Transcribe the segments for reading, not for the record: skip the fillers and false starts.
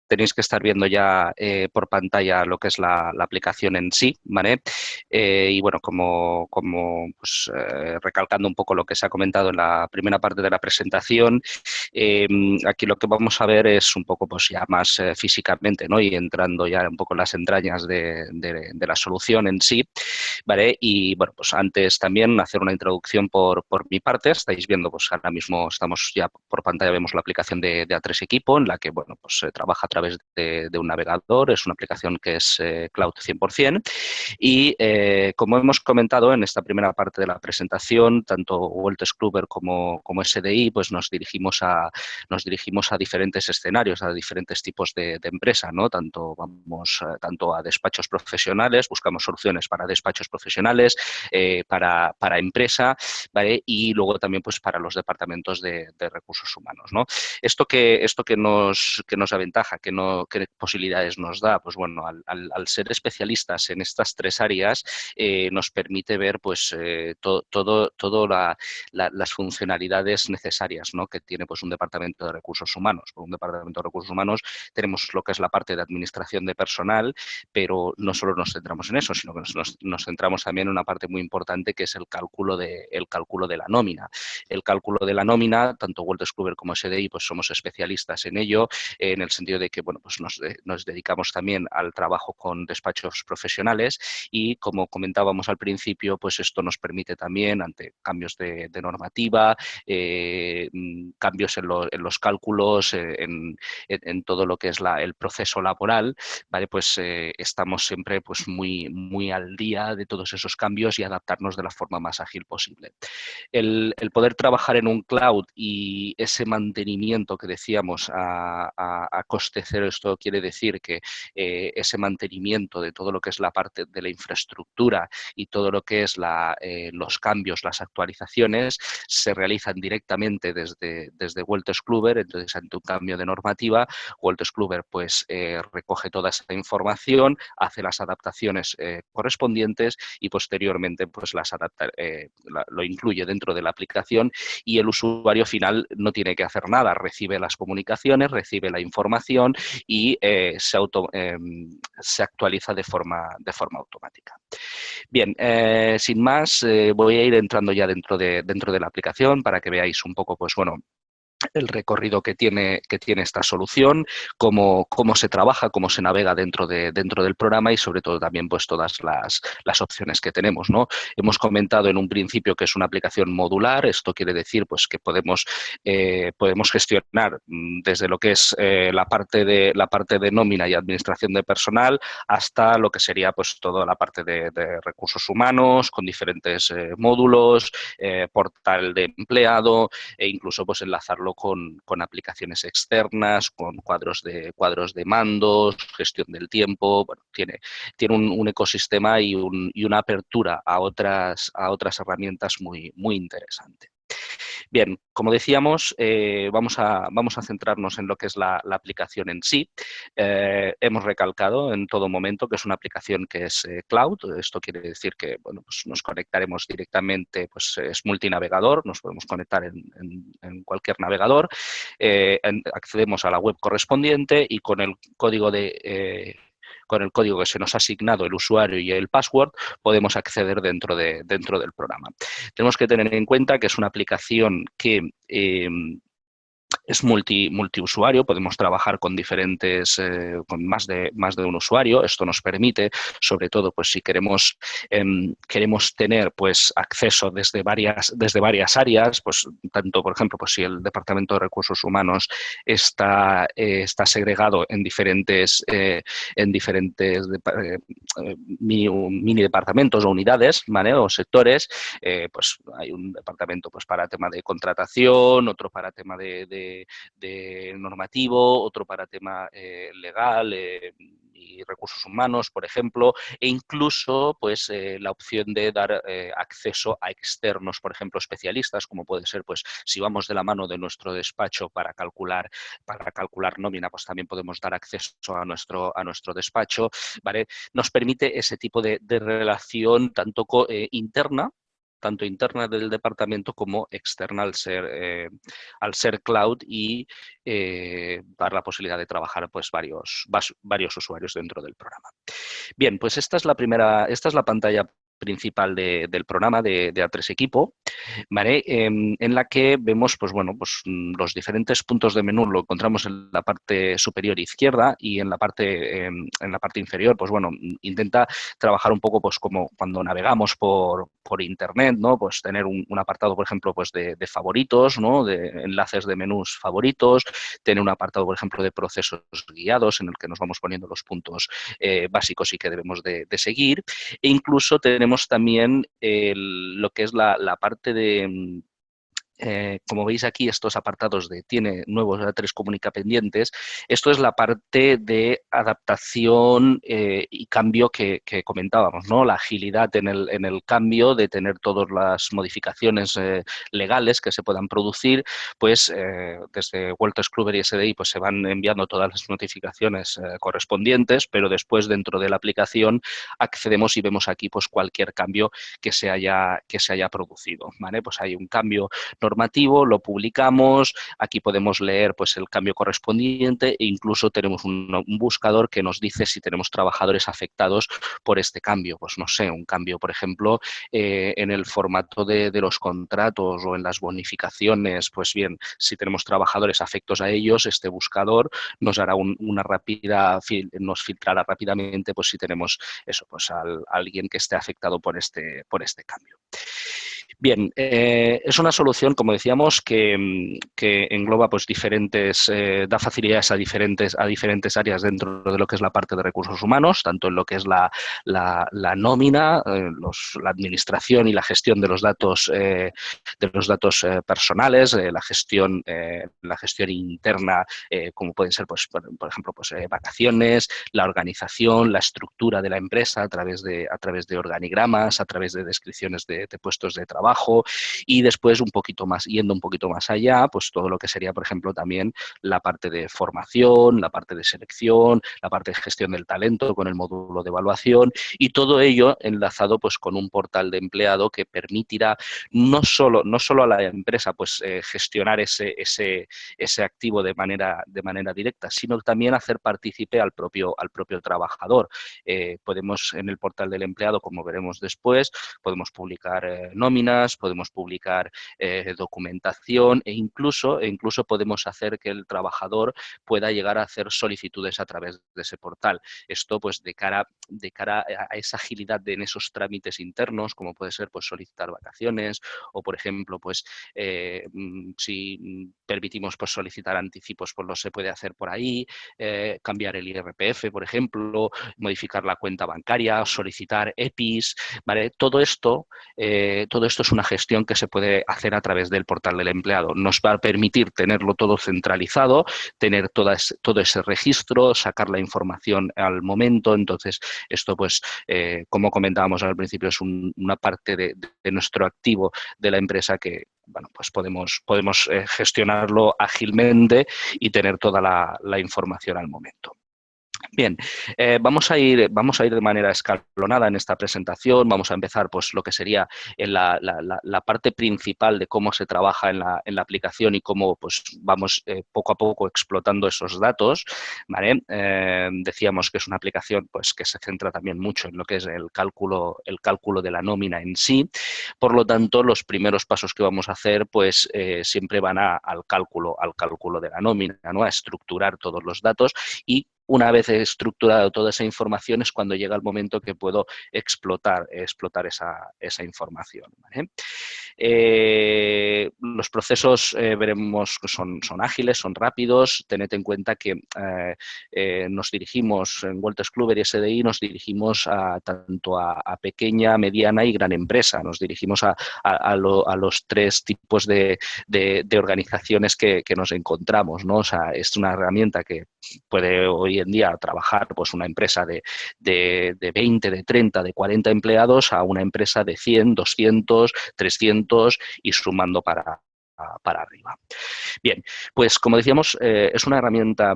tenéis que estar viendo ya por pantalla lo que es la aplicación en sí, ¿vale? Y bueno, pues, recalcando un poco lo que se ha comentado en la primera parte de la presentación, eh, aquí lo que vamos a ver es un poco pues ya más físicamente, ¿no? Y entrando ya un poco en las entrañas de la solución en sí, ¿vale? Y bueno, pues antes también hacer una introducción por mi parte. Estáis viendo, pues ahora mismo estamos ya por pantalla, vemos la aplicación de A3 Equipo, en la que, bueno, pues se trabaja a través de un navegador. Es una aplicación que es cloud 100%. Y como hemos comentado en esta primera parte de la presentación, tanto Wolters Kluwer como SDI, pues nos dirigimos a diferentes escenarios, a diferentes tipos de empresa, ¿no? Tanto a despachos profesionales, buscamos soluciones para despachos profesionales, para empresa, ¿vale? Y luego también pues para los departamentos de recursos humanos, ¿no? Esto que nos aventaja, qué posibilidades nos da, pues bueno, al ser especialistas en estas tres áreas, nos permite ver pues todo las funcionalidades necesarias, ¿no? Que tiene pues un departamento de recursos humanos. Por un departamento de recursos humanos tenemos lo que es la parte de administración de personal, pero no solo nos centramos en eso, sino que nos centramos también en una parte muy importante que es el cálculo de la nómina. El cálculo de la nómina, tanto Wolters Kluwer como SDI, pues somos especialistas en ello, en el sentido de que bueno, pues nos dedicamos también al trabajo con despachos profesionales y, como comentábamos al principio, pues esto nos permite también, ante cambios de normativa, cambios en los cálculos, en todo lo que es el proceso laboral, ¿vale? Pues estamos siempre pues muy al día de todos esos cambios y adaptarnos de la forma más ágil posible. El poder trabajar en un cloud y ese mantenimiento que decíamos a coste cero, esto quiere decir que ese mantenimiento de todo lo que es la parte de la infraestructura y todo lo que es los cambios, las actualizaciones, se realizan directamente desde Wolters Kluwer. Entonces, ante un cambio de normativa, Wolters Kluwer pues recoge toda esa información, hace las adaptaciones correspondientes y posteriormente pues lo incluye dentro de la aplicación, y el usuario final no tiene que hacer nada, recibe las comunicaciones, recibe la información y se actualiza de forma automática. Bien, sin más, voy a ir entrando ya dentro de la aplicación para que veáis un poco, pues bueno, el recorrido que tiene esta solución, cómo se trabaja, cómo se navega dentro del programa y sobre todo también pues todas las opciones que tenemos, ¿no? Hemos comentado en un principio que es una aplicación modular. Esto quiere decir pues que podemos gestionar desde lo que es la parte de nómina y administración de personal hasta lo que sería pues toda la parte de recursos humanos con diferentes módulos, portal de empleado, e incluso pues enlazarlo con aplicaciones externas, con cuadros de mandos, gestión del tiempo. Bueno, tiene un ecosistema y una apertura a otras herramientas muy interesante. Bien, como decíamos, vamos a centrarnos en lo que es la aplicación en sí. Hemos recalcado en todo momento que es una aplicación que es cloud. Esto quiere decir que bueno, pues nos conectaremos directamente, pues es multinavegador, nos podemos conectar en cualquier navegador, accedemos a la web correspondiente y con el código que se nos ha asignado, el usuario y el password, podemos acceder dentro del programa. Tenemos que tener en cuenta que es una aplicación que es multiusuario. Podemos trabajar con más de un usuario. Esto nos permite, sobre todo, pues si queremos tener pues acceso desde varias áreas, pues tanto, por ejemplo, pues si el Departamento de Recursos Humanos está segregado en diferentes mini departamentos o unidades, ¿vale? O sectores, pues hay un departamento pues para tema de contratación, otro para tema de normativo, otro para tema legal y recursos humanos, por ejemplo, e incluso pues la opción de dar acceso a externos, por ejemplo, especialistas, como puede ser pues si vamos de la mano de nuestro despacho para calcular nómina, pues también podemos dar acceso a nuestro despacho, ¿vale? Nos permite ese tipo de relación tanto interna tanto interna del departamento como externa al ser cloud y dar la posibilidad de trabajar pues, varios usuarios dentro del programa. Bien, pues esta es la pantalla principal del programa de A3 Equipo. ¿Vale? En la que vemos pues, bueno, pues, los diferentes puntos de menú lo encontramos en la parte superior izquierda y en la parte inferior, pues bueno, intenta trabajar un poco pues como cuando navegamos por internet, ¿no? Pues tener un apartado, por ejemplo, pues de favoritos, ¿no? De enlaces de menús favoritos, tener un apartado, por ejemplo, de procesos guiados en el que nos vamos poniendo los puntos básicos y que debemos de seguir. E incluso tenemos también lo que es la parte de como veis aquí, estos apartados de tiene nuevos A3 Comunica pendientes, esto es la parte de adaptación y cambio que comentábamos, ¿no? La agilidad en el cambio, de tener todas las modificaciones legales que se puedan producir, pues desde Wolters Kluwer y SDI pues se van enviando todas las notificaciones correspondientes, pero después dentro de la aplicación accedemos y vemos aquí pues cualquier cambio que se haya producido, ¿vale? Pues hay un cambio normativo, lo publicamos, aquí podemos leer pues, el cambio correspondiente e incluso tenemos un buscador que nos dice si tenemos trabajadores afectados por este cambio. Pues no sé, un cambio, por ejemplo, en el formato de los contratos o en las bonificaciones, pues bien, si tenemos trabajadores afectos a ellos, este buscador nos hará nos filtrará rápidamente pues si tenemos eso, pues a alguien que esté afectado por este cambio. Bien, es una solución, como decíamos, que engloba pues, da facilidades a diferentes áreas dentro de lo que es la parte de recursos humanos, tanto en lo que es la nómina, la administración y la gestión de los datos personales, la gestión interna, como pueden ser, pues, por ejemplo, pues, vacaciones, la organización, la estructura de la empresa a través de organigramas, a través de descripciones de puestos de trabajo y después yendo un poquito más allá, pues todo lo que sería, por ejemplo, también la parte de formación, la parte de selección, la parte de gestión del talento con el módulo de evaluación y todo ello enlazado pues con un portal de empleado que permitirá no solo a la empresa pues gestionar ese activo de manera directa, sino también hacer partícipe al propio trabajador. Podemos en el portal del empleado, como veremos después, podemos publicar nóminas, podemos publicar documentación e incluso podemos hacer que el trabajador pueda llegar a hacer solicitudes a través de ese portal. Esto pues de cara a esa agilidad en esos trámites internos, como puede ser pues solicitar vacaciones o por ejemplo pues si permitimos pues solicitar anticipos pues lo se puede hacer por ahí, cambiar el IRPF por ejemplo, modificar la cuenta bancaria, solicitar EPIs, ¿vale? Todo esto es una gestión que se puede hacer a través del portal del empleado. Nos va a permitir tenerlo todo centralizado, tener todo ese registro, sacar la información al momento. Entonces, esto, pues, como comentábamos al principio, es una parte de nuestro activo de la empresa que, bueno, pues podemos gestionarlo ágilmente y tener toda la información al momento. Bien, vamos a ir de manera escalonada en esta presentación. Vamos a empezar pues lo que sería en la parte principal de cómo se trabaja en la aplicación y cómo pues vamos poco a poco explotando esos datos, ¿vale? Decíamos que es una aplicación pues que se centra también mucho en lo que es el cálculo de la nómina en sí. Por lo tanto, los primeros pasos que vamos a hacer pues siempre van al cálculo de la nómina, ¿no? A estructurar todos los datos y una vez he estructurado toda esa información es cuando llega el momento que puedo explotar esa información, ¿vale? Los procesos veremos que son ágiles, son rápidos. Tened en cuenta que nos dirigimos en Wolters Kluwer y SDI, nos dirigimos tanto a pequeña, mediana y gran empresa. Nos dirigimos a los tres tipos de organizaciones que nos encontramos, ¿no? O sea, es una herramienta que puede hoy en día trabajar pues, una empresa de 20, de 30, de 40 empleados a una empresa de 100, 200, 300 y sumando para arriba. Bien, pues como decíamos, es una herramienta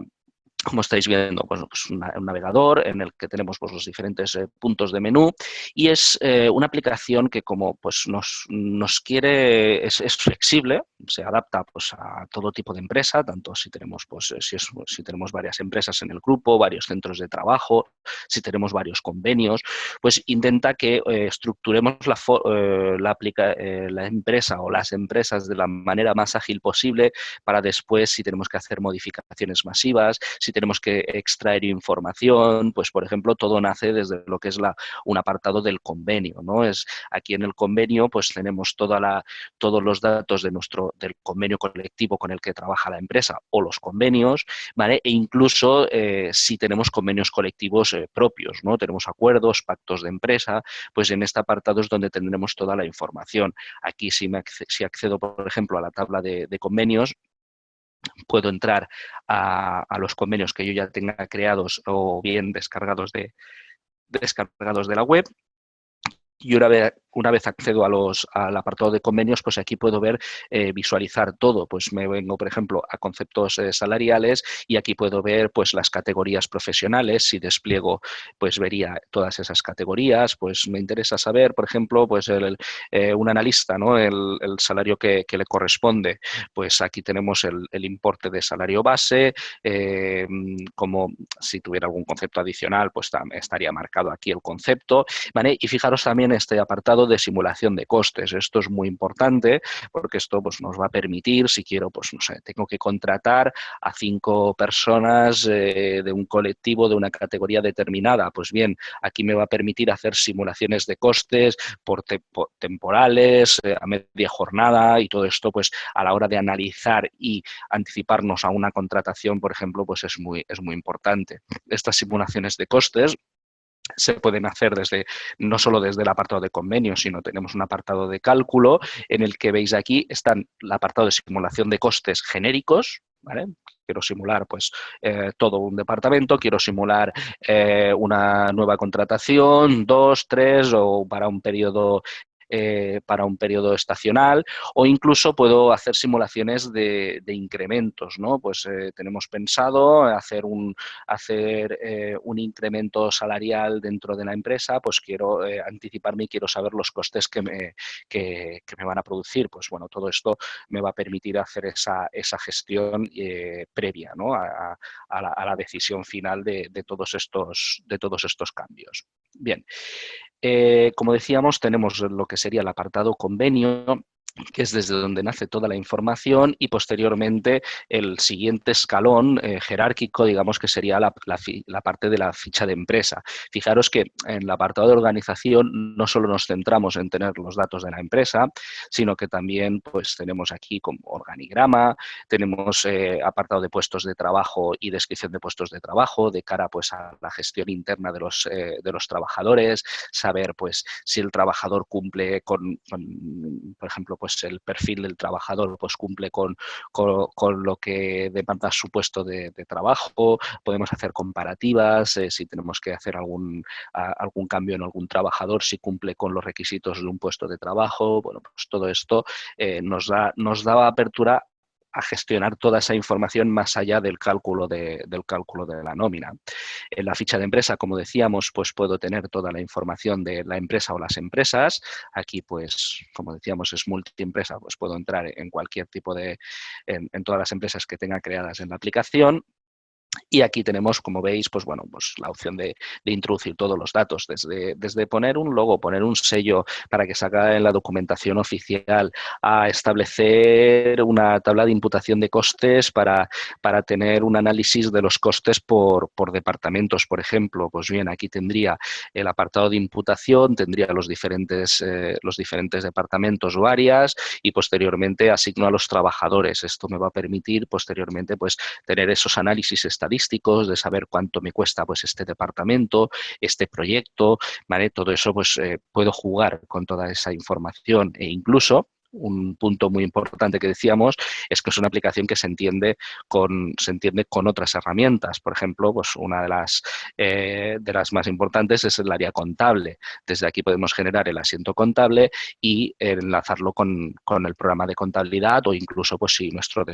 como estáis viendo, pues un navegador en el que tenemos pues, los diferentes puntos de menú y es una aplicación que como pues, nos quiere, es flexible, se adapta pues, a todo tipo de empresa, tanto si tenemos, pues, si tenemos varias empresas en el grupo, varios centros de trabajo, si tenemos varios convenios, pues intenta que estructuremos la empresa o las empresas de la manera más ágil posible para después, si tenemos que hacer modificaciones masivas, si tenemos que extraer información, pues por ejemplo, todo nace desde lo que es un apartado del convenio, ¿no? Aquí en el convenio pues tenemos todos los datos del convenio colectivo con el que trabaja la empresa o los convenios, ¿vale? E incluso si tenemos convenios colectivos propios, ¿no? Tenemos acuerdos, pactos de empresa, pues en este apartado es donde tendremos toda la información. Aquí si accedo, por ejemplo, a la tabla de convenios, puedo entrar a los convenios que yo ya tenga creados o bien descargados de la web y una vez accedo al apartado de convenios, pues aquí puedo ver, visualizar todo. Pues me vengo, por ejemplo, a conceptos salariales y aquí puedo ver pues las categorías profesionales. Si despliego, pues vería todas esas categorías. Pues me interesa saber, por ejemplo, pues un analista, ¿no? El salario que le corresponde. Pues aquí tenemos el importe de salario base, como si tuviera algún concepto adicional, pues estaría marcado aquí el concepto, ¿vale? Y fijaros también este apartado de simulación de costes. Esto es muy importante porque esto pues, nos va a permitir, si quiero, pues no sé, tengo que contratar a 5 personas de un colectivo, de una categoría determinada. Pues bien, aquí me va a permitir hacer simulaciones de costes por temporales, a media jornada y todo esto, pues a la hora de analizar y anticiparnos a una contratación, por ejemplo, pues es muy importante. Estas simulaciones de costes se pueden hacer no solo desde el apartado de convenios, sino tenemos un apartado de cálculo en el que veis aquí están el apartado de simulación de costes genéricos, ¿vale? Quiero simular pues todo un departamento, quiero simular una nueva contratación, 2, 3 o para un periodo estacional o incluso puedo hacer simulaciones de incrementos, ¿no? Pues tenemos pensado hacer un incremento salarial dentro de la empresa, pues quiero anticiparme y quiero saber los costes que me van a producir. Pues bueno, todo esto me va a permitir hacer esa gestión previa, ¿no? A la decisión final de todos estos cambios. Bien, como decíamos, tenemos lo que sería el apartado convenio, que es desde donde nace toda la información y posteriormente el siguiente escalón jerárquico, digamos que sería la parte de la ficha de empresa. Fijaros que en el apartado de organización no solo nos centramos en tener los datos de la empresa, sino que también pues tenemos aquí como organigrama, tenemos apartado de puestos de trabajo y descripción de puestos de trabajo de cara pues a la gestión interna de los trabajadores, saber pues si el trabajador cumple por ejemplo, pues el perfil del trabajador pues cumple con lo que demanda su puesto de trabajo, podemos hacer comparativas, si tenemos que hacer algún cambio en algún trabajador, si cumple con los requisitos de un puesto de trabajo, bueno, pues todo esto nos da apertura a gestionar toda esa información más allá del cálculo de la nómina. En la ficha de empresa, como decíamos, pues puedo tener toda la información de la empresa o las empresas. Aquí, pues, como decíamos, es multiempresa, pues puedo entrar en cualquier tipo en todas las empresas que tenga creadas en la aplicación. Y aquí tenemos, como veis, pues bueno, pues la opción de introducir todos los datos, desde poner un logo, poner un sello para que salga en la documentación oficial, a establecer una tabla de imputación de costes para tener un análisis de los costes por departamentos, por ejemplo. Pues bien, aquí tendría el apartado de imputación, tendría los diferentes departamentos o áreas y posteriormente asigno a los trabajadores. Esto me va a permitir posteriormente pues tener esos análisis estadísticos de saber cuánto me cuesta pues este departamento, este proyecto, ¿vale? Todo eso pues puedo jugar con toda esa información e incluso un punto muy importante que decíamos es que es una aplicación que se entiende con otras herramientas. Por ejemplo, pues una de las más importantes es el área contable. Desde aquí podemos generar el asiento contable y enlazarlo con el programa de contabilidad, o incluso pues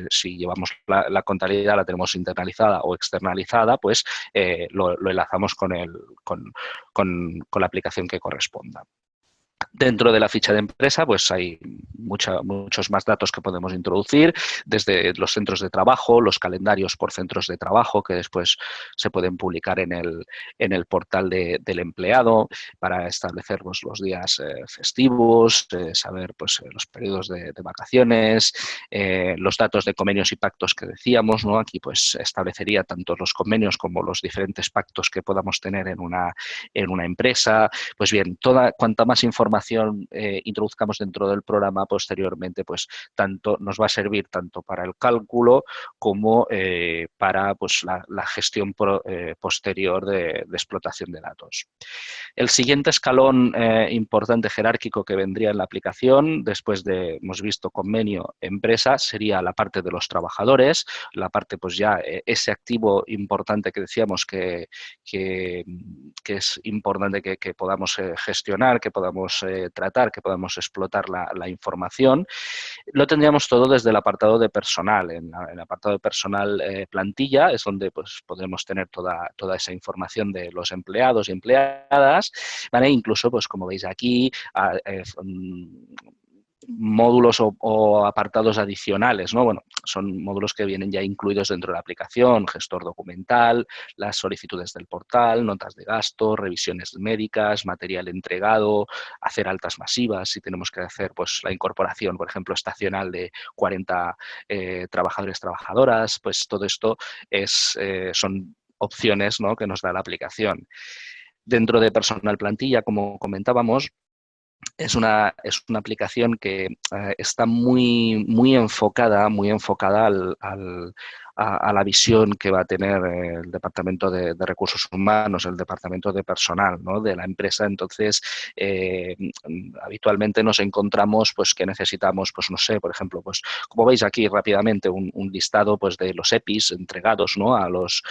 si llevamos la contabilidad, la tenemos internalizada o externalizada, pues lo enlazamos con la aplicación que corresponda. Dentro de la ficha de empresa, pues hay muchos más datos que podemos introducir, desde los centros de trabajo, los calendarios por centros de trabajo, que después se pueden publicar en el portal del empleado para establecer pues, los días festivos, saber pues, los periodos de vacaciones, los datos de convenios y pactos que decíamos, ¿no? Aquí pues establecería tanto los convenios como los diferentes pactos que podamos tener en una empresa. Pues bien, cuanta más información introduzcamos dentro del programa posteriormente, pues nos va a servir tanto para el cálculo como para pues, la gestión posterior de explotación de datos. El siguiente escalón importante jerárquico que vendría en la aplicación, después de, hemos visto convenio, empresa, sería la parte de los trabajadores, la parte pues ya ese activo importante que decíamos que es importante que podamos gestionar, que podamos tratar, que podamos explotar la información. Lo tendríamos todo desde el apartado de personal. En el apartado de personal plantilla es donde pues, podemos tener toda esa información de los empleados y empleadas, ¿vale? Incluso, pues como veis aquí, módulos o apartados adicionales, ¿no? Bueno, son módulos que vienen ya incluidos dentro de la aplicación: gestor documental, las solicitudes del portal, notas de gasto, revisiones médicas, material entregado, hacer altas masivas, si tenemos que hacer pues la incorporación, por ejemplo, estacional de 40 trabajadores, trabajadoras, pues todo esto son opciones, ¿no?, que nos da la aplicación. Dentro de personal plantilla, como comentábamos, es una aplicación que está muy enfocada a la visión que va a tener el Departamento de Recursos Humanos, el Departamento de Personal, ¿no?, de la empresa. Entonces, habitualmente nos encontramos pues, que necesitamos, pues no sé, por ejemplo, pues como veis aquí rápidamente, un listado pues, de los EPIs entregados, ¿no?, a los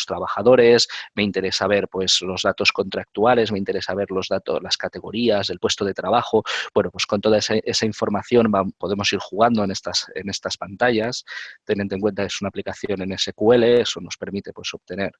trabajadores. Me interesa ver pues, los datos contractuales, me interesa ver los datos, las categorías, el puesto de trabajo. Bueno, pues con toda esa información podemos ir jugando en estas pantallas. Teniendo en cuenta que es una aplicación en SQL, eso nos permite pues, obtener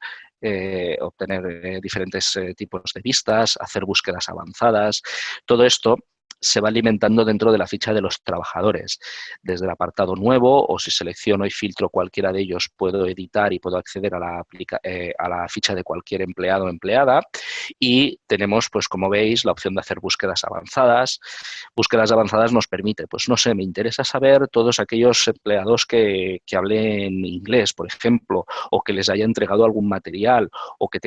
diferentes tipos de vistas, hacer búsquedas avanzadas. Todo esto se va alimentando dentro de la ficha de los trabajadores. Desde el apartado nuevo, o si selecciono y filtro cualquiera de ellos, puedo editar y puedo acceder a la ficha de cualquier empleado o empleada. Y tenemos, pues como veis, la opción de hacer búsquedas avanzadas. Búsquedas avanzadas nos permite, pues no sé, me interesa saber todos aquellos empleados que hablen inglés, por ejemplo, o que les haya entregado algún material, o que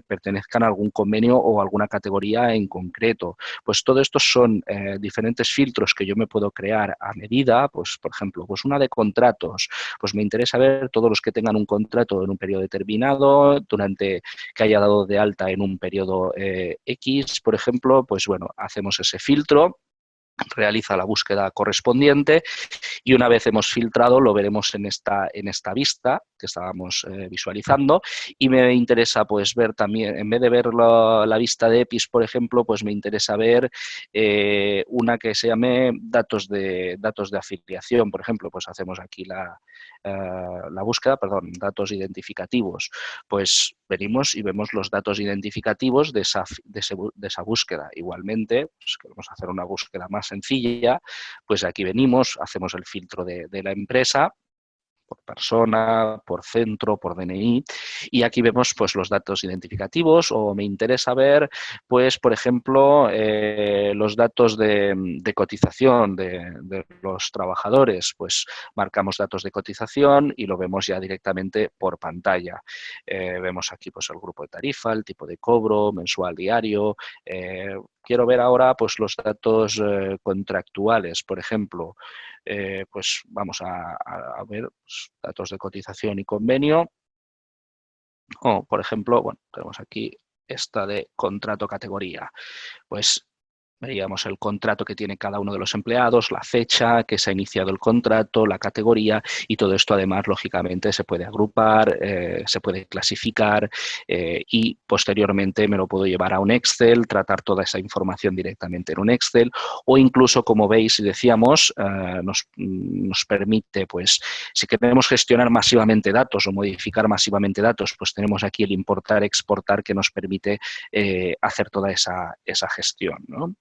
pertenezcan a algún convenio o alguna categoría en concreto. Pues todo esto son diferentes filtros que yo me puedo crear a medida. Pues, por ejemplo, pues una de contratos, pues me interesa ver todos los que tengan un contrato en un periodo determinado, que haya dado de alta en un periodo X, por ejemplo. Pues bueno, hacemos ese filtro, realiza la búsqueda correspondiente, y una vez hemos filtrado lo veremos en esta vista que estábamos visualizando. Y me interesa pues ver también, en vez de ver la vista de EPIs, por ejemplo, pues me interesa ver una que se llame datos de afiliación. Por ejemplo, pues hacemos aquí la búsqueda, datos identificativos. Pues venimos y vemos los datos identificativos de esa búsqueda. Igualmente, pues queremos hacer una búsqueda más sencilla, pues aquí venimos, hacemos el filtro de la empresa, por persona, por centro, por DNI, y aquí vemos pues, los datos identificativos. O me interesa ver, pues, por ejemplo, los datos de cotización de los trabajadores. Pues marcamos datos de cotización y lo vemos ya directamente por pantalla. Vemos aquí pues, el grupo de tarifa, el tipo de cobro, mensual, diario. Quiero ver ahora pues, los datos contractuales, por ejemplo. Pues vamos a ver pues, datos de cotización y convenio. O, por ejemplo, bueno, tenemos aquí esta de contrato categoría. Pues Veríamos el contrato que tiene cada uno de los empleados, la fecha que se ha iniciado el contrato, la categoría y todo esto además lógicamente se puede agrupar, se puede clasificar y posteriormente me lo puedo llevar a un Excel, tratar toda esa información directamente en un Excel o incluso como veis y decíamos nos permite pues si queremos gestionar masivamente datos o modificar masivamente datos pues tenemos aquí el importar, exportar que nos permite hacer toda esa gestión, ¿no?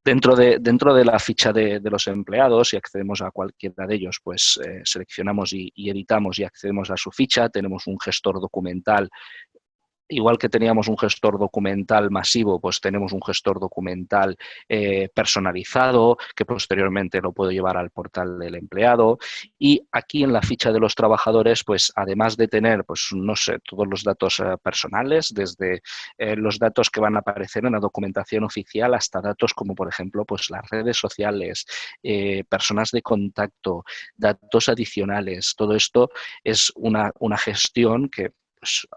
Dentro de la ficha de los empleados, si accedemos a cualquiera de ellos, pues seleccionamos y editamos y accedemos a su ficha. Tenemos un gestor documental. Igual que teníamos un gestor documental masivo, pues tenemos un gestor documental personalizado que posteriormente lo puedo llevar al portal del empleado. Y aquí en la ficha de los trabajadores, pues además de tener, pues no sé, todos los datos personales, desde los datos que van a aparecer en la documentación oficial hasta datos como, por ejemplo, pues las redes sociales, personas de contacto, datos adicionales. Todo esto es una gestión que pues,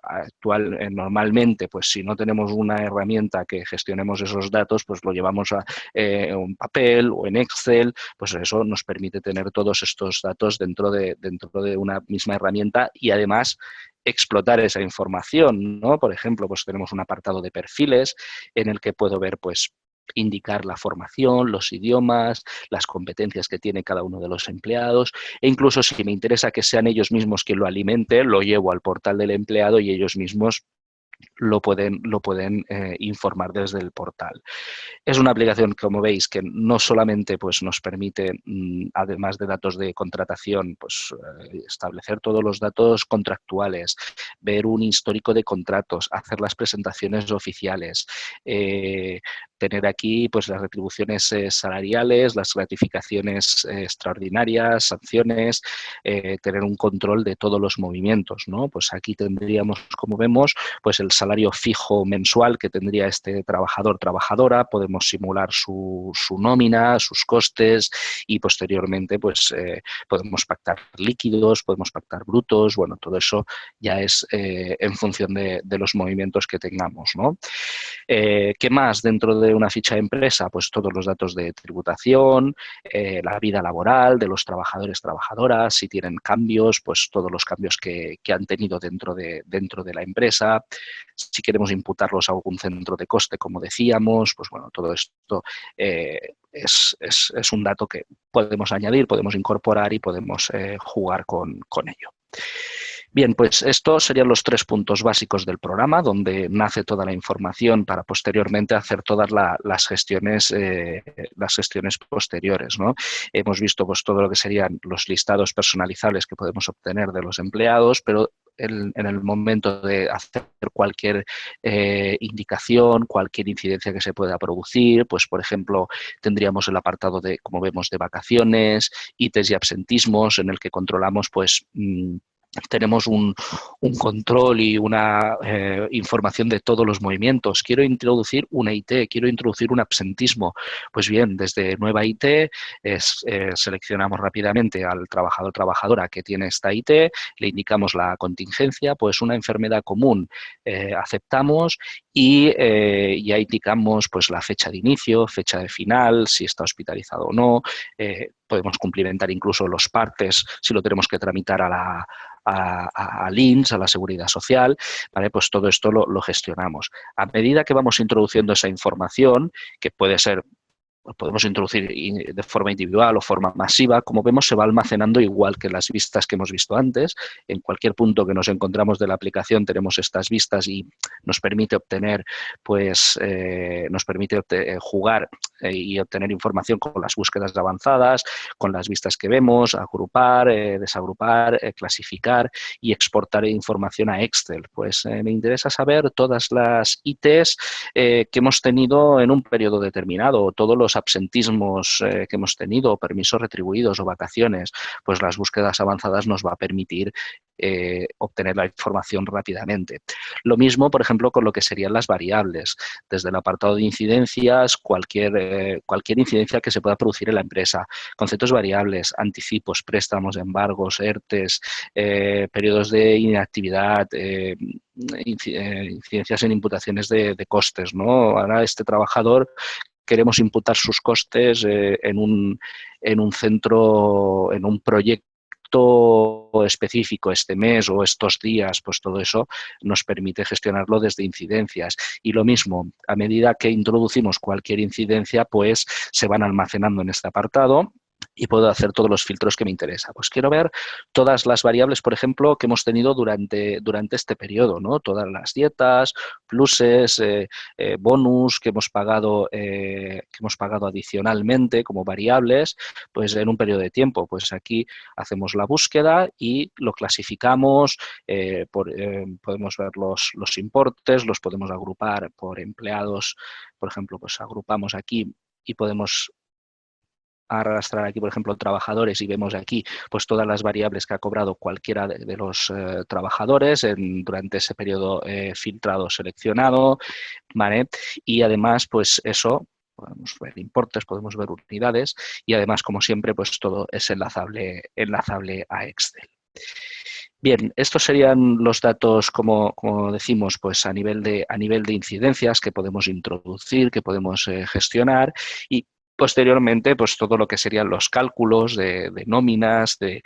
normalmente, pues si no tenemos una herramienta que gestionemos esos datos, pues lo llevamos a un papel o en Excel, pues eso nos permite tener todos estos datos dentro de una misma herramienta y además explotar esa información, ¿no? Por ejemplo, pues tenemos un apartado de perfiles en el que puedo ver, pues, indicar la formación, los idiomas, las competencias que tiene cada uno de los empleados e incluso si me interesa que sean ellos mismos quien lo alimente, lo llevo al portal del empleado y ellos mismos lo pueden informar desde el portal. Es una aplicación, como veis, que no solamente pues, nos permite, además de datos de contratación, pues, establecer todos los datos contractuales, ver un histórico de contratos, hacer las presentaciones oficiales, tener aquí pues, las retribuciones salariales, las gratificaciones extraordinarias, sanciones, tener un control de todos los movimientos, ¿no? Pues aquí tendríamos, como vemos, pues el salario fijo mensual que tendría este trabajador, trabajadora, podemos simular su nómina, sus costes y posteriormente pues podemos pactar líquidos, podemos pactar brutos, bueno, todo eso ya es en función de los movimientos que tengamos, ¿no? ¿Qué más dentro de una ficha de empresa? Pues todos los datos de tributación, la vida laboral de los trabajadores, trabajadoras, si tienen cambios, pues todos los cambios que han tenido dentro de la empresa, si queremos imputarlos a algún centro de coste, como decíamos, pues bueno, todo esto es un dato que podemos añadir, podemos incorporar y podemos jugar con ello. Bien, pues estos serían los 3 puntos básicos del programa, donde nace toda la información para posteriormente hacer todas las gestiones posteriores, ¿no? Hemos visto pues, todo lo que serían los listados personalizables que podemos obtener de los empleados, pero en el momento de hacer cualquier indicación, cualquier incidencia que se pueda producir, pues por ejemplo tendríamos el apartado de, como vemos, de vacaciones, ITs y absentismos, en el que controlamos pues tenemos un control y una información de todos los movimientos. Quiero introducir una IT, quiero introducir un absentismo. Pues bien, desde nueva IT seleccionamos rápidamente al trabajador o trabajadora que tiene esta IT, le indicamos la contingencia, pues una enfermedad común, aceptamos y ya indicamos pues, la fecha de inicio, fecha de final, si está hospitalizado o no. Podemos cumplimentar incluso los partes si lo tenemos que tramitar al INS, a la Seguridad Social, ¿vale? Pues todo esto lo gestionamos. A medida que vamos introduciendo esa información, que puede ser podemos introducir de forma individual o forma masiva, como vemos se va almacenando igual que las vistas que hemos visto antes. En cualquier punto que nos encontramos de la aplicación tenemos estas vistas y nos permite obtener, pues, jugar y obtener información con las búsquedas avanzadas, con las vistas que vemos, agrupar, desagrupar, clasificar y exportar información a Excel. Pues me interesa saber todas las ITs que hemos tenido en un periodo determinado, todos los absentismos que hemos tenido, permisos retribuidos o vacaciones, pues las búsquedas avanzadas nos va a permitir obtener la información rápidamente. Lo mismo, por ejemplo, con lo que serían las variables. Desde el apartado de incidencias, cualquier incidencia que se pueda producir en la empresa, conceptos variables, anticipos, préstamos, embargos, ERTES, periodos de inactividad, incidencias en imputaciones de costes, ¿no? Ahora este trabajador queremos imputar sus costes en un centro, en un proyecto específico este mes o estos días, pues todo eso nos permite gestionarlo desde incidencias. Y lo mismo, a medida que introducimos cualquier incidencia, pues se van almacenando en este apartado y puedo hacer todos los filtros que me interesa. Pues quiero ver todas las variables, por ejemplo, que hemos tenido durante este periodo, ¿no? Todas las dietas, pluses, bonus que hemos pagado adicionalmente como variables, pues en un periodo de tiempo. Pues aquí hacemos la búsqueda y lo clasificamos, podemos ver los importes, los podemos agrupar por empleados, por ejemplo, pues agrupamos aquí y podemos arrastrar aquí, por ejemplo, trabajadores y vemos aquí pues todas las variables que ha cobrado cualquiera de los trabajadores durante ese periodo filtrado seleccionado, ¿vale? Y además, pues eso, podemos ver importes, podemos ver unidades y además, como siempre, pues todo es enlazable a Excel. Bien, estos serían los datos, como decimos, pues a nivel de incidencias que podemos introducir, que podemos gestionar y posteriormente, pues todo lo que serían los cálculos de nóminas, de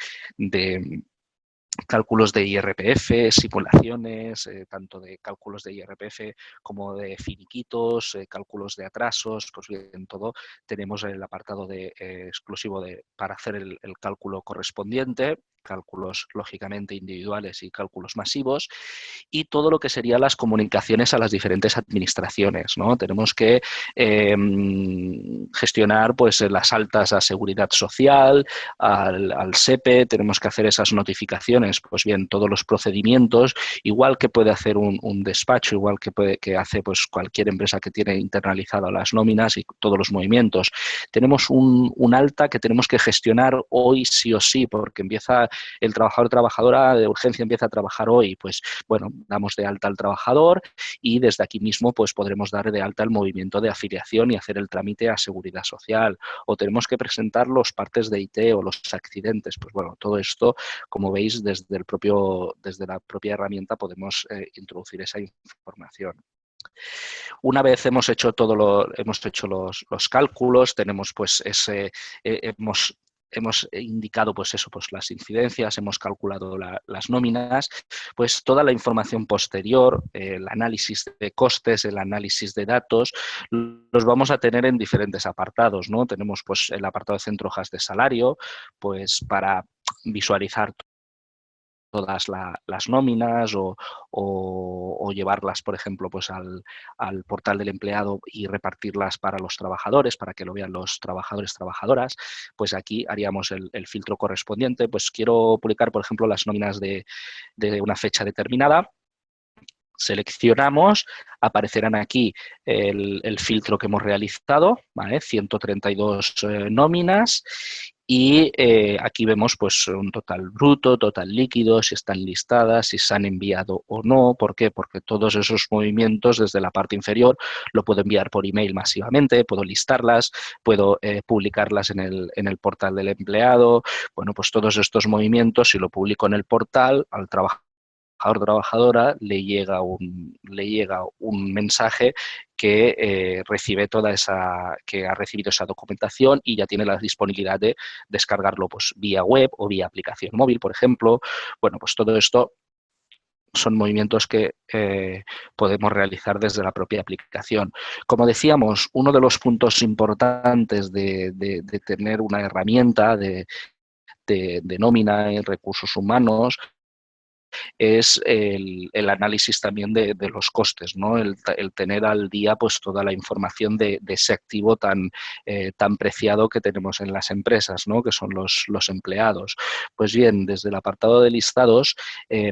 cálculos de IRPF, simulaciones, tanto de cálculos de IRPF como de finiquitos, cálculos de atrasos, pues bien, todo tenemos el apartado exclusivo para hacer el cálculo correspondiente, cálculos lógicamente individuales y cálculos masivos, y todo lo que serían las comunicaciones a las diferentes administraciones, ¿no? Tenemos que gestionar pues las altas a seguridad social, al SEPE, tenemos que hacer esas notificaciones, pues bien, todos los procedimientos, igual que puede hacer un despacho, igual que hace pues cualquier empresa que tiene internalizado las nóminas y todos los movimientos. Tenemos un alta que tenemos que gestionar hoy sí o sí, porque empieza el trabajador o trabajadora de urgencia empieza a trabajar hoy, pues bueno, damos de alta al trabajador y desde aquí mismo pues podremos dar de alta el movimiento de afiliación y hacer el trámite a seguridad social, o tenemos que presentar los partes de IT o los accidentes. Pues bueno, todo esto, como veis, desde la propia herramienta podemos introducir esa información. Una vez hemos hecho los cálculos, tenemos pues hemos indicado pues eso, pues las incidencias, hemos calculado las nóminas, pues toda la información posterior, el análisis de costes, el análisis de datos, los vamos a tener en diferentes apartados, ¿no? Tenemos pues el apartado de centro hojas de salario, pues para visualizar todas las nóminas o llevarlas, por ejemplo, pues al portal del empleado y repartirlas para los trabajadores, para que lo vean los trabajadores, trabajadoras, pues aquí haríamos el filtro correspondiente. Pues quiero publicar, por ejemplo, las nóminas de una fecha determinada. Seleccionamos, aparecerán aquí el filtro que hemos realizado, ¿vale? 132 nóminas y aquí vemos pues un total bruto, total líquido, si están listadas, si se han enviado o no. ¿Por qué? Porque todos esos movimientos desde la parte inferior lo puedo enviar por email masivamente, puedo listarlas, puedo publicarlas en el portal del empleado. Bueno, pues todos estos movimientos, si lo publico en el portal, al trabajador trabajadora le llega un mensaje que recibe que ha recibido esa documentación y ya tiene la disponibilidad de descargarlo pues vía web o vía aplicación móvil, por ejemplo. Bueno, pues todo esto son movimientos que podemos realizar desde la propia aplicación. Como decíamos, uno de los puntos importantes de tener una herramienta de nómina en recursos humanos es el análisis también de los costes, ¿no? El tener al día pues toda la información de ese activo tan preciado que tenemos en las empresas, ¿no? Que son los empleados. Pues bien, desde el apartado de listados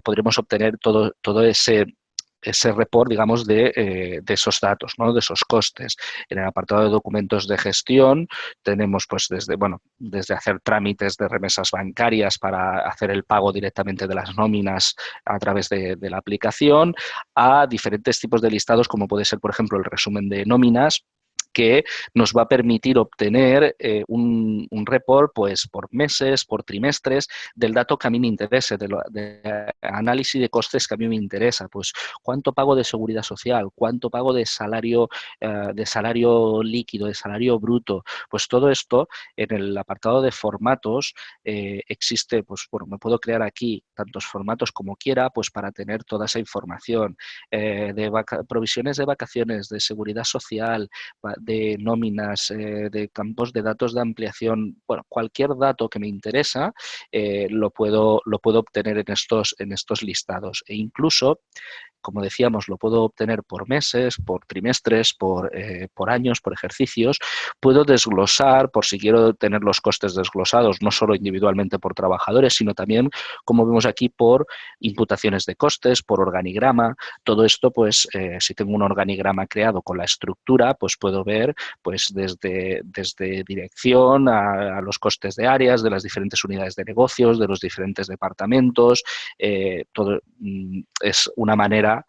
podremos obtener todo ese report, digamos, de esos datos, ¿no? De esos costes. En el apartado de documentos de gestión tenemos pues desde hacer trámites de remesas bancarias para hacer el pago directamente de las nóminas a través de la aplicación, a diferentes tipos de listados como puede ser, por ejemplo, el resumen de nóminas, que nos va a permitir obtener un report pues, por meses, por trimestres, del dato que a mí me interese, de análisis de costes que a mí me interesa. Pues cuánto pago de seguridad social, cuánto pago de salario líquido, de salario bruto. Pues todo esto en el apartado de formatos existe, pues bueno, me puedo crear aquí tantos formatos como quiera, pues para tener toda esa información provisiones de vacaciones, de seguridad social, de nóminas, de campos de datos de ampliación, bueno, cualquier dato que me interesa lo puedo obtener en estos listados. E incluso, como decíamos, lo puedo obtener por meses, por trimestres, por años, por ejercicios. Puedo desglosar, por si quiero tener los costes desglosados, no solo individualmente por trabajadores, sino también, como vemos aquí, por imputaciones de costes, por organigrama. Todo esto, pues, si tengo un organigrama creado con la estructura, pues puedo ver pues, desde dirección a los costes de áreas, de las diferentes unidades de negocios, de los diferentes departamentos. Todo es una manera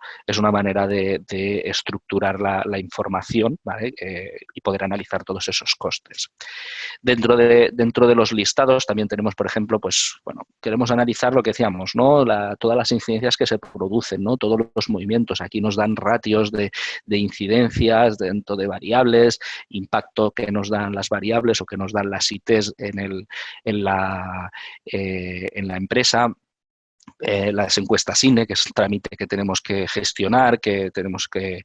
de estructurar la información, ¿vale? Y poder analizar todos esos costes. Dentro de los listados también tenemos, por ejemplo, pues, bueno, queremos analizar lo que decíamos, ¿no? Todas las incidencias que se producen, ¿no? Todos los movimientos. Aquí nos dan ratios de incidencias dentro de variables, impacto que nos dan las variables o que nos dan las ITs en la empresa. Las encuestas INE, que es un trámite que tenemos que gestionar, que tenemos que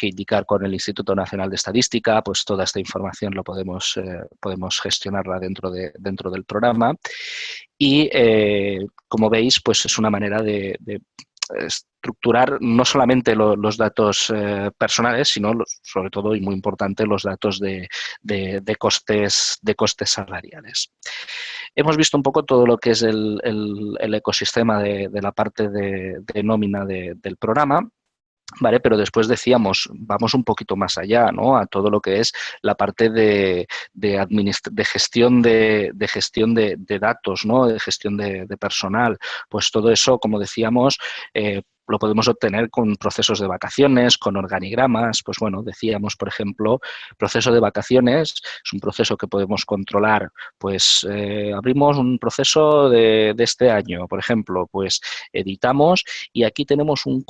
indicar con el Instituto Nacional de Estadística, pues toda esta información podemos gestionarla dentro del programa. Y como veis, pues es una manera de estructurar no solamente los datos personales, sino sobre todo y muy importante los datos de costes salariales. Hemos visto un poco todo lo que es el ecosistema de la parte de nómina del programa. ¿Vale? Pero después decíamos, vamos un poquito más allá, ¿no? A todo lo que es la parte de gestión de datos, ¿no? De gestión de personal. Pues todo eso, como decíamos, lo podemos obtener con procesos de vacaciones, con organigramas. Pues bueno, decíamos, por ejemplo, proceso de vacaciones es un proceso que podemos controlar. Pues abrimos un proceso de este año, por ejemplo, pues editamos y aquí tenemos un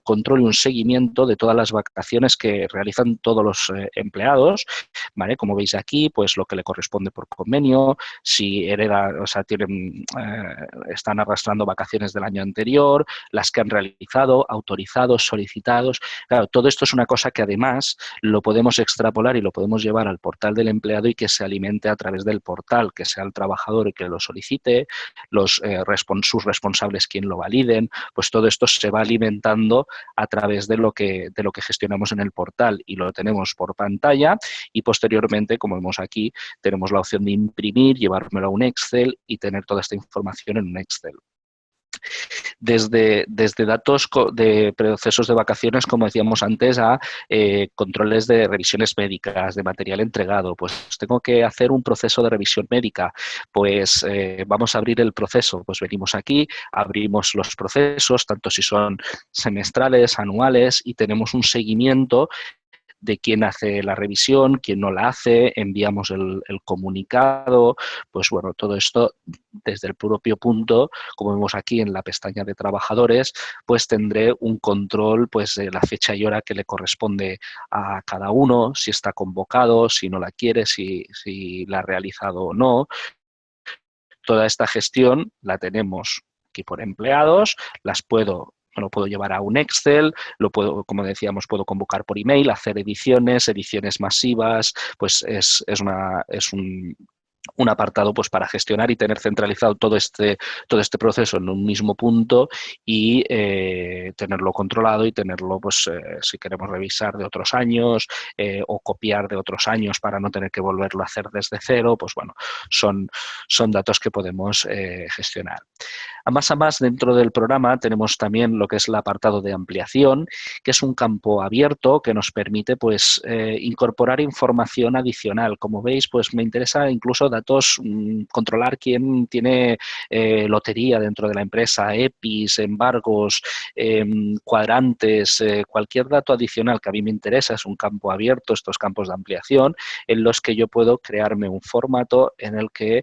control y un seguimiento de todas las vacaciones que realizan todos los empleados, ¿vale? Como veis aquí, pues lo que le corresponde por convenio, si hereda, o sea, están arrastrando vacaciones del año anterior, las que han realizado, autorizados, solicitados. Claro, todo esto es una cosa que además lo podemos extrapolar y lo podemos llevar al portal del empleado y que se alimente a través del portal, que sea el trabajador el que lo solicite, sus responsables quien lo validen, pues todo esto se va alimentando a través de lo que gestionamos en el portal y lo tenemos por pantalla y posteriormente, como vemos aquí, tenemos la opción de imprimir, llevármelo a un Excel y tener toda esta información en un Excel. Desde datos de procesos de vacaciones, como decíamos antes, a controles de revisiones médicas, de material entregado. Pues tengo que hacer un proceso de revisión médica. Pues vamos a abrir el proceso. Pues venimos aquí, abrimos los procesos, tanto si son semestrales, anuales, y tenemos un seguimiento de quién hace la revisión, quién no la hace, enviamos el comunicado, pues bueno, todo esto desde el propio punto, como vemos aquí en la pestaña de trabajadores, pues tendré un control pues de la fecha y hora que le corresponde a cada uno, si está convocado, si no la quiere, si la ha realizado o no. Toda esta gestión la tenemos aquí por empleados, lo puedo llevar a un Excel, como decíamos, puedo convocar por email, hacer ediciones masivas, pues es un apartado pues, para gestionar y tener centralizado todo este proceso en un mismo punto y tenerlo controlado y tenerlo, pues, si queremos revisar de otros años o copiar de otros años para no tener que volverlo a hacer desde cero, pues bueno, son datos que podemos gestionar. A más, dentro del programa tenemos también lo que es el apartado de ampliación, que es un campo abierto que nos permite pues, incorporar información adicional. Como veis, pues me interesa incluso datos, controlar quién tiene lotería dentro de la empresa, EPIs, embargos, cuadrantes, cualquier dato adicional que a mí me interesa, es un campo abierto, estos campos de ampliación, en los que yo puedo crearme un formato en el que,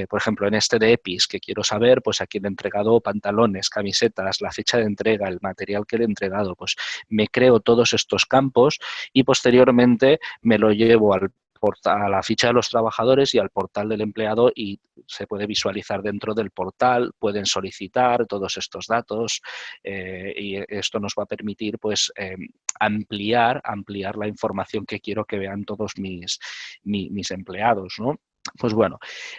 por ejemplo, en este de EPIs, que quiero saber pues a quién he entregado pantalones, camisetas, la fecha de entrega, el material que le he entregado, pues me creo todos estos campos y posteriormente me lo llevo a la ficha de los trabajadores y al portal del empleado y se puede visualizar dentro del portal, pueden solicitar todos estos datos y esto nos va a permitir pues ampliar la información que quiero que vean todos mis empleados, ¿no? Pues bueno,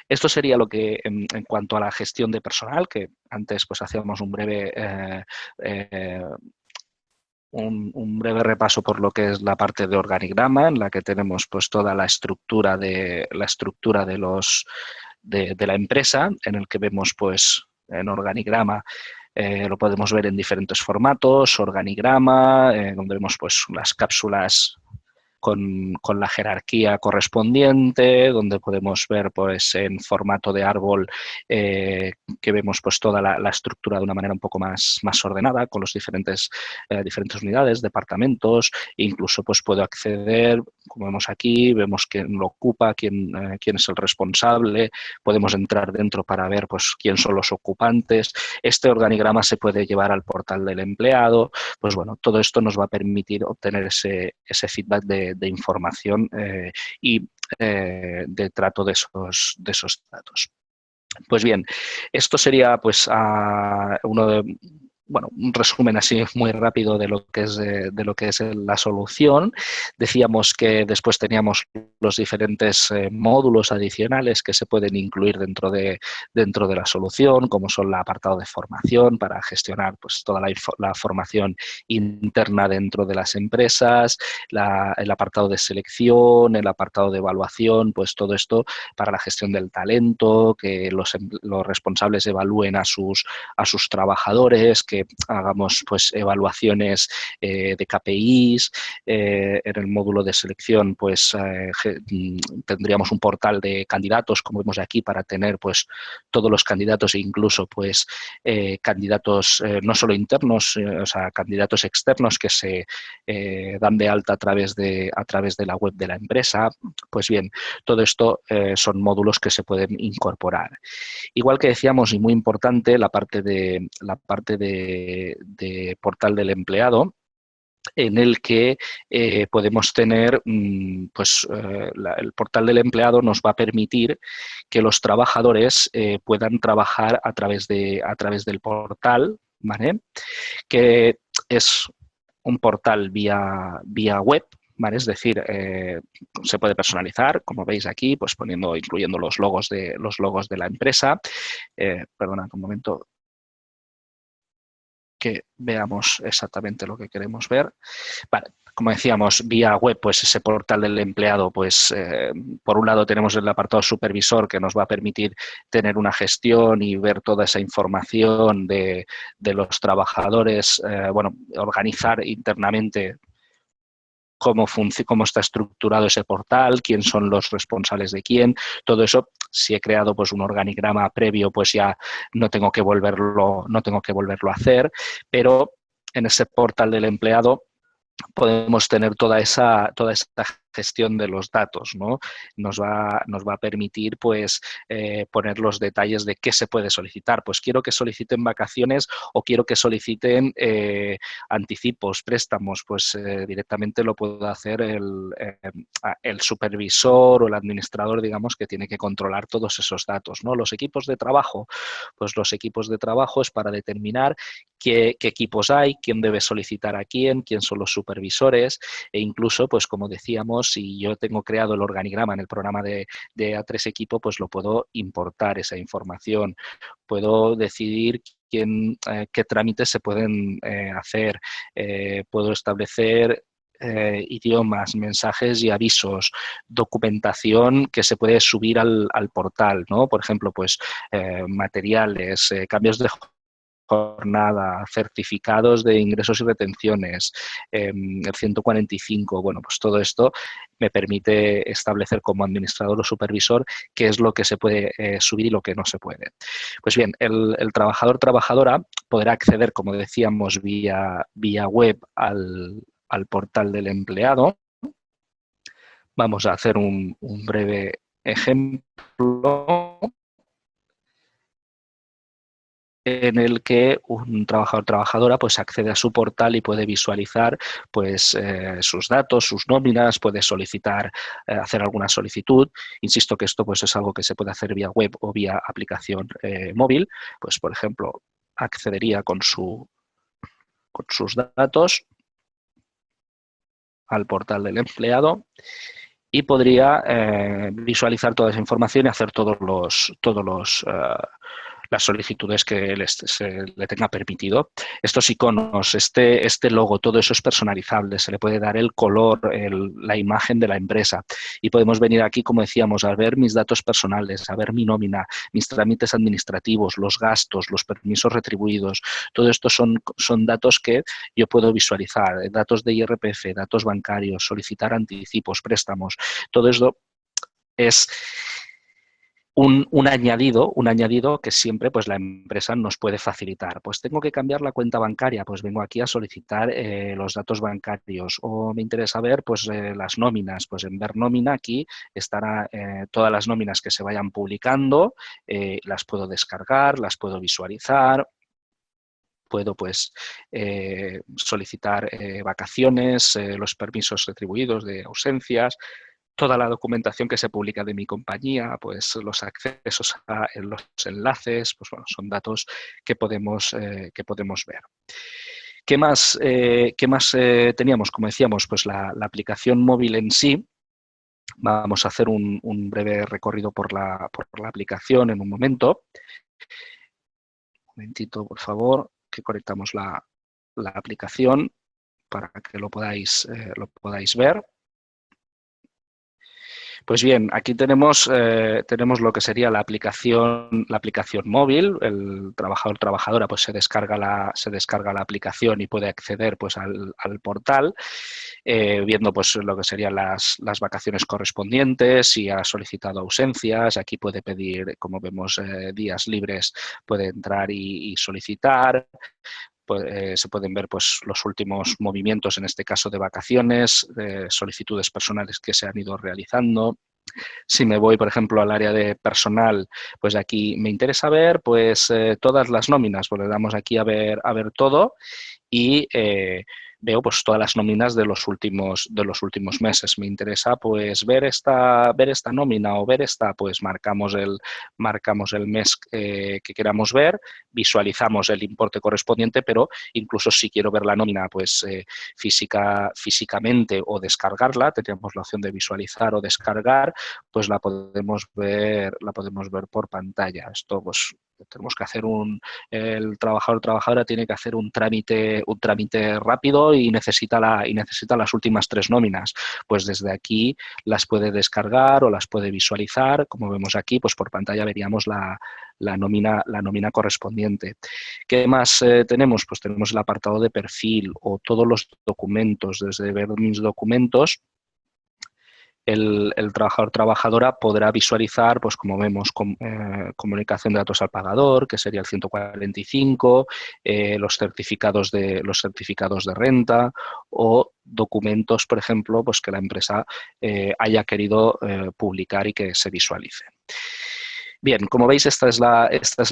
esto sería lo que en cuanto a la gestión de personal, que antes pues hacíamos un breve un breve repaso por lo que es la parte de organigrama, en la que tenemos pues toda la estructura de de la empresa, en el que vemos pues en organigrama lo podemos ver en diferentes formatos, organigrama, donde vemos pues las cápsulas con la jerarquía correspondiente, donde podemos ver pues en formato de árbol que vemos pues toda la estructura de una manera un poco más ordenada, con los diferentes unidades, departamentos, e incluso pues puedo acceder, como vemos aquí, vemos quién lo ocupa, quién es el responsable, podemos entrar dentro para ver pues quién son los ocupantes. Este organigrama se puede llevar al portal del empleado. Pues bueno, todo esto nos va a permitir obtener ese feedback de información y de trato de esos datos. Pues bien, esto sería pues un resumen así muy rápido de lo que es la solución. Decíamos que después teníamos los diferentes módulos adicionales que se pueden incluir dentro de la solución, como son el apartado de formación para gestionar pues toda la formación interna dentro de las empresas, el apartado de selección, el apartado de evaluación, pues todo esto para la gestión del talento, que los responsables evalúen a sus trabajadores, que hagamos pues evaluaciones de KPIs. En el módulo de selección pues tendríamos un portal de candidatos, como vemos aquí, para tener pues todos los candidatos e incluso pues candidatos no solo internos, o sea, candidatos externos que se dan de alta a través de la web de la empresa. Pues bien, todo esto son módulos que se pueden incorporar. Igual que decíamos, y muy importante, la parte de portal del empleado, en el que podemos tener, el portal del empleado nos va a permitir que los trabajadores puedan trabajar a través del portal, ¿vale? Que es un portal vía web, ¿vale? Es decir, se puede personalizar, como veis aquí, pues incluyendo los logos de la empresa. Perdona un momento que veamos exactamente lo que queremos ver. Vale. Como decíamos, vía web, pues ese portal del empleado, pues por un lado tenemos el apartado supervisor que nos va a permitir tener una gestión y ver toda esa información de los trabajadores, organizar internamente cómo está estructurado ese portal, quién son los responsables de quién, todo eso. Si he creado pues un organigrama previo, pues ya no tengo que volverlo a hacer, pero en ese portal del empleado podemos tener toda esta gestión de los datos, ¿no? Nos va a permitir pues poner los detalles de qué se puede solicitar. Pues quiero que soliciten vacaciones o quiero que soliciten anticipos, préstamos, pues directamente lo puedo hacer el supervisor o el administrador, digamos, que tiene que controlar todos esos datos, ¿no? Los equipos de trabajo, pues los equipos de trabajo es para determinar qué equipos hay, quién debe solicitar a quién son los supervisores, e incluso, pues como decíamos, si yo tengo creado el organigrama en el programa de A3 Equipo, pues lo puedo importar esa información. Puedo decidir qué trámites se pueden hacer. Puedo establecer idiomas, mensajes y avisos, documentación que se puede subir al portal, ¿no? Por ejemplo, pues materiales, cambios de jornada, certificados de ingresos y retenciones, el 145, bueno, pues todo esto me permite establecer como administrador o supervisor qué es lo que se puede subir y lo que no se puede. Pues bien, el trabajador-trabajadora podrá acceder, como decíamos, vía web al portal del empleado. Vamos a hacer un breve ejemplo en el que un trabajador o trabajadora pues accede a su portal y puede visualizar pues sus datos, sus nóminas, puede solicitar, hacer alguna solicitud. Insisto que esto pues es algo que se puede hacer vía web o vía aplicación móvil. Pues por ejemplo, accedería con sus datos al portal del empleado y podría visualizar toda esa información y hacer las solicitudes que se le tenga permitido. Estos iconos, este logo, todo eso es personalizable, se le puede dar el color, la imagen de la empresa y podemos venir aquí, como decíamos, a ver mis datos personales, a ver mi nómina, mis trámites administrativos, los gastos, los permisos retribuidos. Todo esto son datos que yo puedo visualizar, datos de IRPF, datos bancarios, solicitar anticipos, préstamos. Todo esto es un añadido que siempre pues, la empresa nos puede facilitar. Pues tengo que cambiar la cuenta bancaria, pues vengo aquí a solicitar los datos bancarios. O me interesa ver pues, las nóminas, pues en ver nómina aquí estará todas las nóminas que se vayan publicando, las puedo descargar, las puedo visualizar. Puedo pues solicitar vacaciones, los permisos retribuidos de ausencias, toda la documentación que se publica de mi compañía, pues los accesos a los enlaces, pues bueno, son datos que podemos ver. ¿Qué más teníamos? Como decíamos, pues la aplicación móvil en sí. Vamos a hacer un breve recorrido por la aplicación en un momento. Un momentito, por favor, que conectamos la aplicación para que lo podáis ver. Pues bien, aquí tenemos lo que sería la aplicación móvil. El trabajador trabajadora pues se descarga la aplicación y puede acceder pues al portal, viendo pues lo que serían las vacaciones correspondientes, si ha solicitado ausencias. Aquí puede pedir, como vemos, días libres, puede entrar y solicitar. Se pueden ver pues, los últimos movimientos, en este caso de vacaciones, solicitudes personales que se han ido realizando. Si me voy, por ejemplo, al área de personal, pues aquí me interesa ver pues, todas las nóminas, pues le damos aquí a ver todo y veo pues todas las nóminas de los últimos meses. Me interesa pues ver esta nómina o ver esta, pues marcamos el mes que queramos ver, visualizamos el importe correspondiente, pero incluso si quiero ver la nómina pues físicamente o descargarla, tendríamos la opción de visualizar o descargar, pues la podemos ver por pantalla. Esto pues tenemos que hacer el trabajador o trabajadora tiene que hacer un trámite rápido y necesita las últimas 3 nóminas. Pues desde aquí las puede descargar o las puede visualizar. Como vemos aquí, pues por pantalla veríamos la nómina correspondiente. ¿Qué más tenemos? Pues tenemos el apartado de perfil o todos los documentos. Desde ver mis documentos, el trabajador o trabajadora podrá visualizar, pues como vemos, comunicación de datos al pagador, que sería el 145, los certificados de renta o documentos, por ejemplo, pues que la empresa haya querido publicar y que se visualice. Bien, como veis, esta es la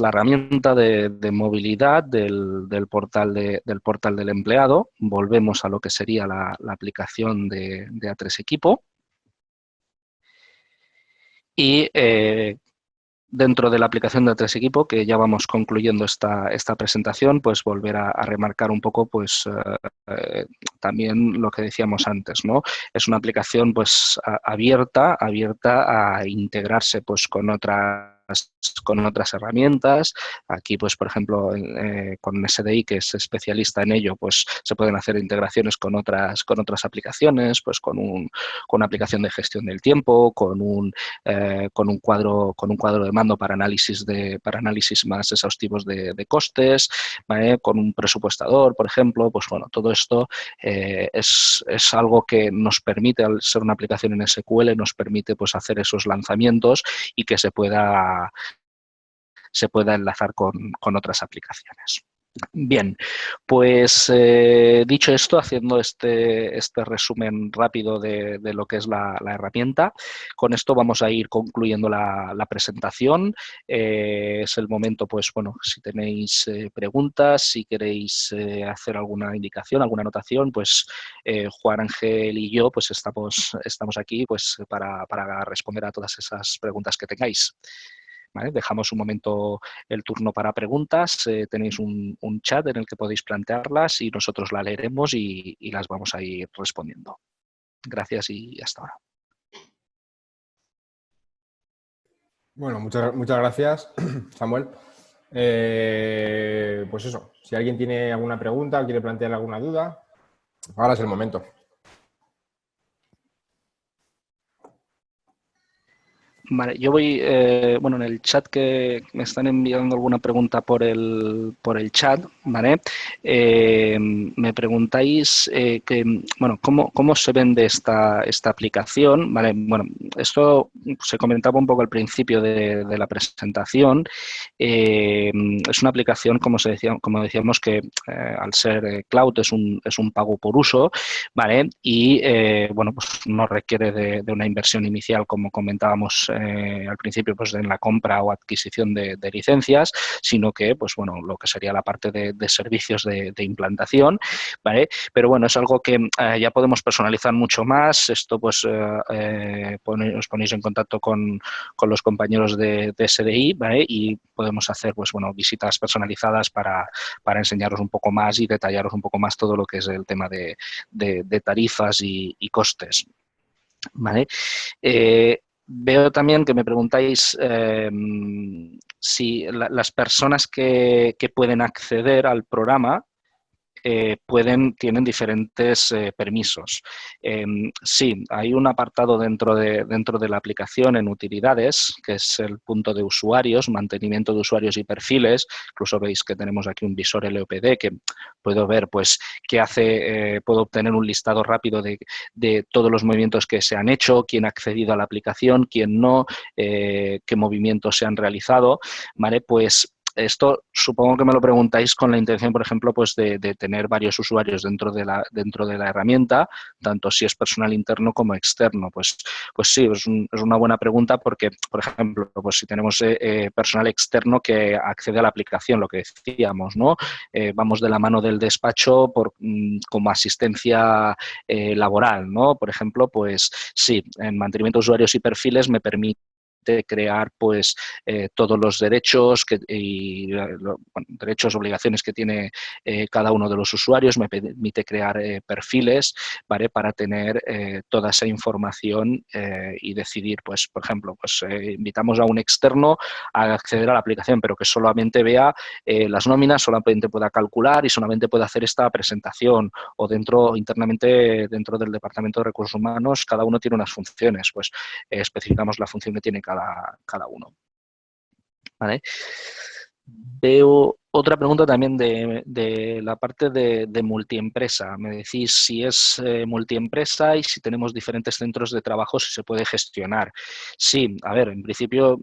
herramienta de movilidad del portal del empleado. Volvemos a lo que sería la aplicación de A3 Equipo. Y dentro de la aplicación de A3 Equipo, que ya vamos concluyendo esta presentación, pues volver a remarcar un poco pues también lo que decíamos antes, ¿no? Es una aplicación pues abierta a integrarse pues con otras con otras herramientas. Aquí, pues, por ejemplo, con SDI, que es especialista en ello, pues se pueden hacer integraciones con otras aplicaciones, pues con una aplicación de gestión del tiempo, con un cuadro de mando para análisis más exhaustivos de costes, ¿vale? Con un presupuestador, por ejemplo. Pues bueno, todo esto es algo que nos permite, al ser una aplicación en SQL, nos permite pues hacer esos lanzamientos y que se pueda enlazar con otras aplicaciones. Bien, pues dicho esto, haciendo este resumen rápido de lo que es la herramienta, con esto vamos a ir concluyendo la presentación. Es el momento, pues bueno, si tenéis preguntas, si queréis hacer alguna indicación, alguna anotación, pues Juan Ángel y yo pues estamos aquí pues para responder a todas esas preguntas que tengáis. ¿Vale? Dejamos un momento el turno para preguntas. Tenéis un chat en el que podéis plantearlas y nosotros la leeremos y las vamos a ir respondiendo. Gracias y hasta ahora. Bueno, muchas gracias, Samuel. Pues eso, si alguien tiene alguna pregunta o quiere plantear alguna duda, ahora es el momento. Vale, yo voy, bueno, en el chat que me están enviando alguna pregunta por el chat, ¿vale? Me preguntáis bueno, ¿cómo se vende esta aplicación? ¿Vale? Bueno, esto se comentaba un poco al principio de la presentación. Es una aplicación, como decíamos, que al ser cloud es un pago por uso, ¿vale? Y, bueno, pues no requiere de una inversión inicial, como comentábamos al principio, pues en la compra o adquisición de licencias, sino que, pues bueno, lo que sería la parte de servicios de implantación, ¿vale? Pero bueno, es algo que ya podemos personalizar mucho más. Esto, pues, os ponéis en contacto con los compañeros de SDI, ¿vale? Y podemos hacer, pues bueno, visitas personalizadas para enseñaros un poco más y detallaros un poco más todo lo que es el tema de tarifas y costes, ¿vale? Veo también que me preguntáis si las personas que pueden acceder al programa tienen diferentes permisos. Sí, hay un apartado dentro de la aplicación en utilidades, que es el punto de usuarios, mantenimiento de usuarios y perfiles. Incluso veis que tenemos aquí un visor LOPD que puedo ver pues qué hace, puedo obtener un listado rápido de todos los movimientos que se han hecho, quién ha accedido a la aplicación, quién no, qué movimientos se han realizado, ¿vale? Pues esto supongo que me lo preguntáis con la intención, por ejemplo, pues de tener varios usuarios dentro de la herramienta, tanto si es personal interno como externo. Pues sí, es una buena pregunta porque, por ejemplo, pues si tenemos personal externo que accede a la aplicación, lo que decíamos, ¿no? Vamos de la mano del despacho como asistencia laboral, ¿no? Por ejemplo, pues sí, en mantenimiento de usuarios y perfiles me permite crear pues todos los derechos derechos, obligaciones que tiene cada uno de los usuarios, me permite crear perfiles, ¿vale? Para tener toda esa información y decidir, pues, por ejemplo, pues invitamos a un externo a acceder a la aplicación, pero que solamente vea las nóminas, solamente pueda calcular y solamente pueda hacer esta presentación, o internamente dentro del Departamento de Recursos Humanos cada uno tiene unas funciones, pues especificamos la función que tiene cada uno. ¿Vale? Veo otra pregunta también de la parte de multiempresa. Me decís si es multiempresa y si tenemos diferentes centros de trabajo, si se puede gestionar. Sí, a ver, en principio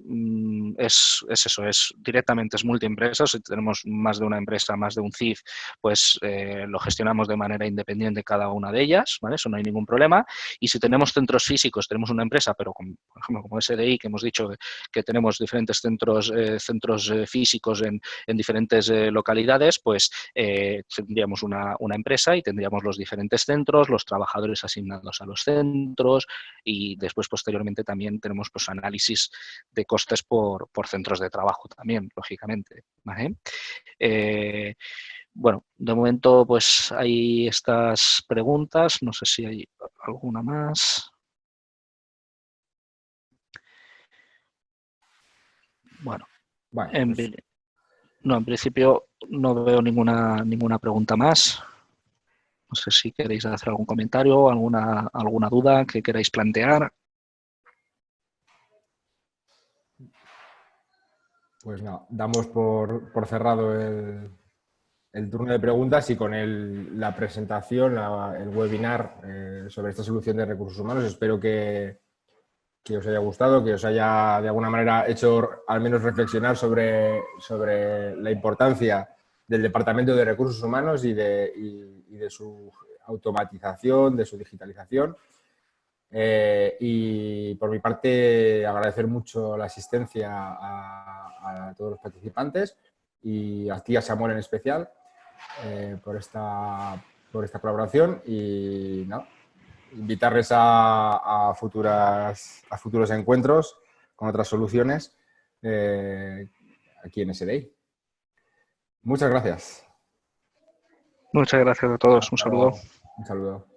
es eso, directamente es multiempresa. Si tenemos más de una empresa, más de un CIF, pues lo gestionamos de manera independiente cada una de ellas, ¿vale? Eso no hay ningún problema. Y si tenemos centros físicos, tenemos una empresa, pero por ejemplo como SDI, que hemos dicho que tenemos diferentes centros físicos en diferentes localidades, pues tendríamos una empresa y tendríamos los diferentes centros, los trabajadores asignados a los centros y después posteriormente también tenemos pues análisis de costes por centros de trabajo también, lógicamente, ¿vale? Bueno, de momento pues hay estas preguntas, no sé si hay alguna más. Bueno, Vale, en, pues no, en principio no veo ninguna pregunta más. No sé si queréis hacer algún comentario, alguna duda que queráis plantear. Pues nada, damos por cerrado el turno de preguntas y con la presentación, el webinar sobre esta solución de recursos humanos. Espero que os haya gustado, que os haya de alguna manera hecho al menos reflexionar sobre la importancia del Departamento de Recursos Humanos y de su automatización, de su digitalización. Y por mi parte, agradecer mucho la asistencia a todos los participantes y a ti, a Samuel en especial, por esta colaboración y no, invitarles a futuros encuentros con otras soluciones aquí en SDI. Muchas gracias. Muchas gracias a todos. Un Hasta saludo. luego. Un saludo.